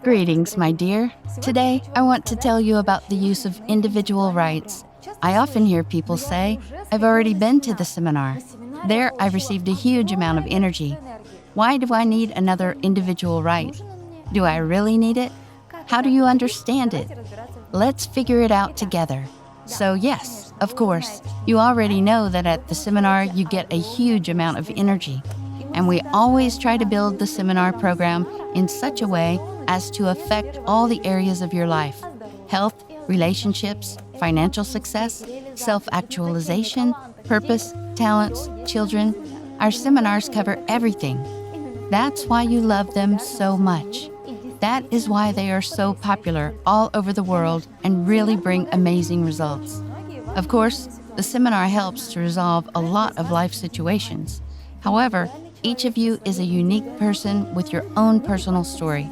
Greetings, my dear. Today, I want to tell you about the use of individual rites. I often hear people say, I've already been to the seminar. There, I received a huge amount of energy. Why do I need another individual rite? Do I really need it? How do you understand it? Let's figure it out together. So yes, of course, you already know that at the seminar you get a huge amount of energy. And we always try to build the seminar program in such a way as to affect all the areas of your life: health, relationships, financial success, self-actualization, purpose, talents, children. Our seminars cover everything. That's why you love them so much. That is why they are so popular all over the world and really bring amazing results. Of course, the seminar helps to resolve a lot of life situations. However, each of you is a unique person with your own personal story.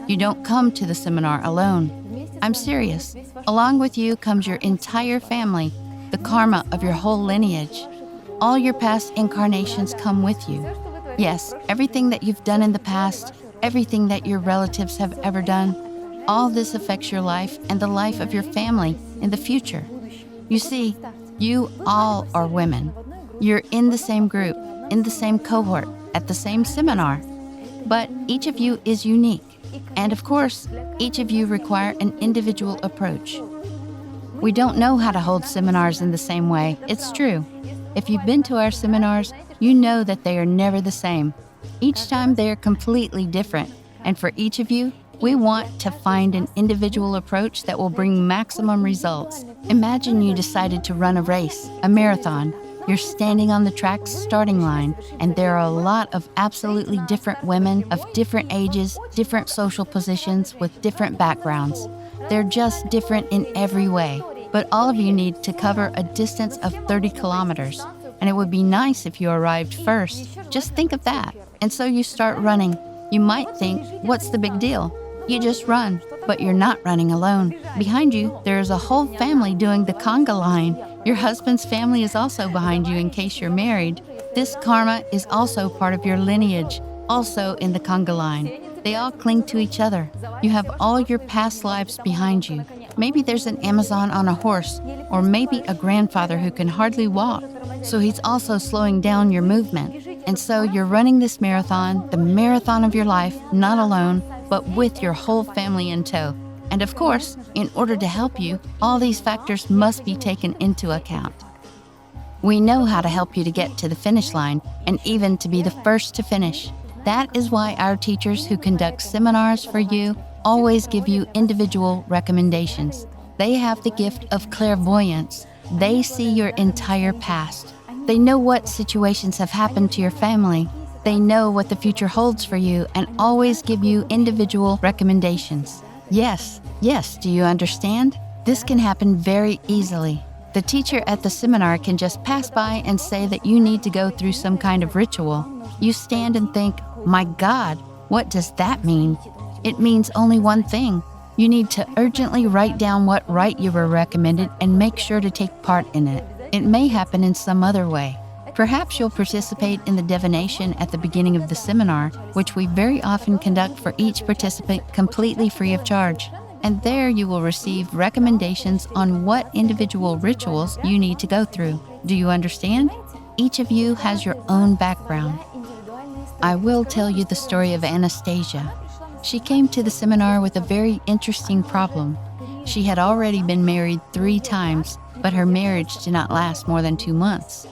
You don't come to the seminar alone. I'm serious. Along with you comes your entire family, the karma of your whole lineage. All your past incarnations come with you. Yes, everything that you've done in the past, everything that your relatives have ever done, all this affects your life and the life of your family in the future. You see, you all are women. You're in the same group, in the same cohort, at the same seminar. But each of you is unique. And of course, each of you require an individual approach. We don't know how to hold seminars in the same way. It's true. If you've been to our seminars, you know that they are never the same. Each time they are completely different. And for each of you, we want to find an individual approach that will bring maximum results. Imagine you decided to run a race, a marathon. You're standing on the track's starting line, and there are a lot of absolutely different women of different ages, different social positions, with different backgrounds. They're just different in every way, but all of you need to cover a distance of 30 kilometers, and it would be nice if you arrived first. Just think of that. And so you start running. You might think, what's the big deal? You just run, but you're not running alone. Behind you, there is a whole family doing the conga line. Your husband's family is also behind you in case you're married. This karma is also part of your lineage, also in the conga line. They all cling to each other. You have all your past lives behind you. Maybe there's an Amazon on a horse, or maybe a grandfather who can hardly walk. So he's also slowing down your movement. And so you're running this marathon, the marathon of your life, not alone, but with your whole family in tow. And of course, in order to help you, all these factors must be taken into account. We know how to help you to get to the finish line, and even to be the first to finish. That is why our teachers who conduct seminars for you always give you individual recommendations. They have the gift of clairvoyance. They see your entire past. They know what situations have happened to your family. They know what the future holds for you and always give you individual recommendations. Yes, do you understand? This can happen very easily. The teacher at the seminar can just pass by and say that you need to go through some kind of ritual. You stand and think, my God, what does that mean? It means only one thing. You need to urgently write down what rite you were recommended and make sure to take part in it. It may happen in some other way. Perhaps you'll participate in the divination at the beginning of the seminar, which we very often conduct for each participant completely free of charge. And there you will receive recommendations on what individual rituals you need to go through. Do you understand? Each of you has your own background. I will tell you the story of Anastasia. She came to the seminar with a very interesting problem. She had already been married 3 times, but her marriage did not last more than 2 months.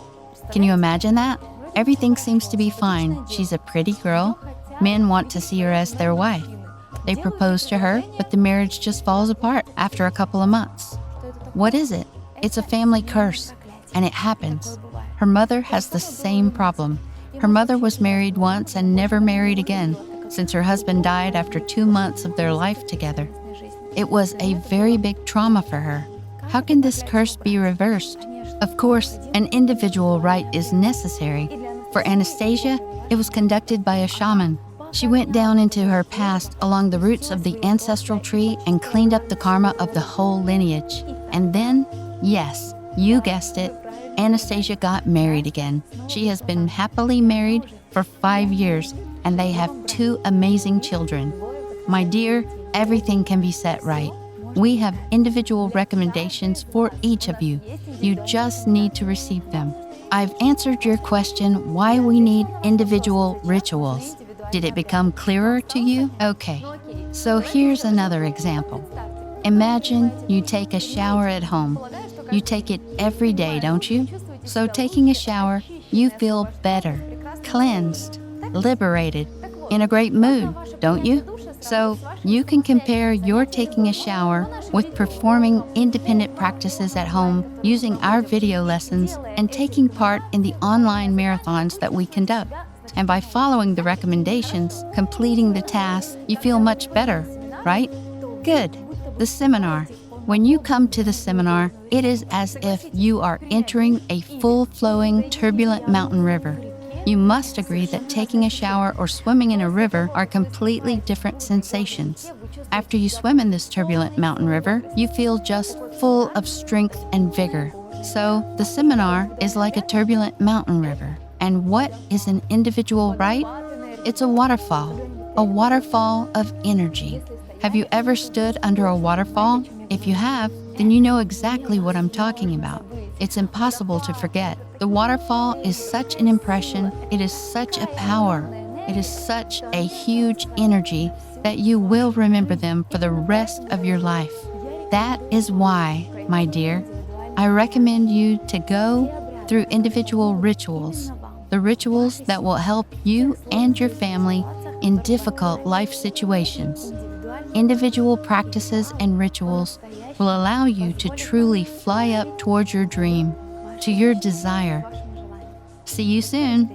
Can you imagine that? Everything seems to be fine. She's a pretty girl. Men want to see her as their wife. They propose to her, but the marriage just falls apart after a couple of months. What is it? It's a family curse, and it happens. Her mother has the same problem. Her mother was married once and never married again, since her husband died after 2 months of their life together. It was a very big trauma for her. How can this curse be reversed? Of course, an individual rite is necessary. For Anastasia, it was conducted by a shaman. She went down into her past along the roots of the ancestral tree and cleaned up the karma of the whole lineage. And then, yes, you guessed it, Anastasia got married again. She has been happily married for 5 years, and they have 2 amazing children. My dear, everything can be set right. We have individual recommendations for each of you. You just need to receive them. I've answered your question why we need individual rituals. Did it become clearer to you? Okay, so here's another example. Imagine you take a shower at home. You take it every day, don't you? So taking a shower, you feel better, cleansed, liberated, in a great mood, don't you? So you can compare your taking a shower with performing independent practices at home using our video lessons and taking part in the online marathons that we conduct. And by following the recommendations, completing the tasks, you feel much better, right? Good. The seminar. When you come to the seminar, it is as if you are entering a full-flowing, turbulent mountain river. You must agree that taking a shower or swimming in a river are completely different sensations. After you swim in this turbulent mountain river, you feel just full of strength and vigor. So, the seminar is like a turbulent mountain river. And what is an individual rite? It's a waterfall of energy. Have you ever stood under a waterfall? If you have, then you know exactly what I'm talking about. It's impossible to forget. The waterfall is such an impression, it is such a power, it is such a huge energy that you will remember them for the rest of your life. That is why, my dear, I recommend you to go through individual rituals, the rituals that will help you and your family in difficult life situations. Individual practices and rituals will allow you to truly fly up towards your dream, to your desire. See you soon.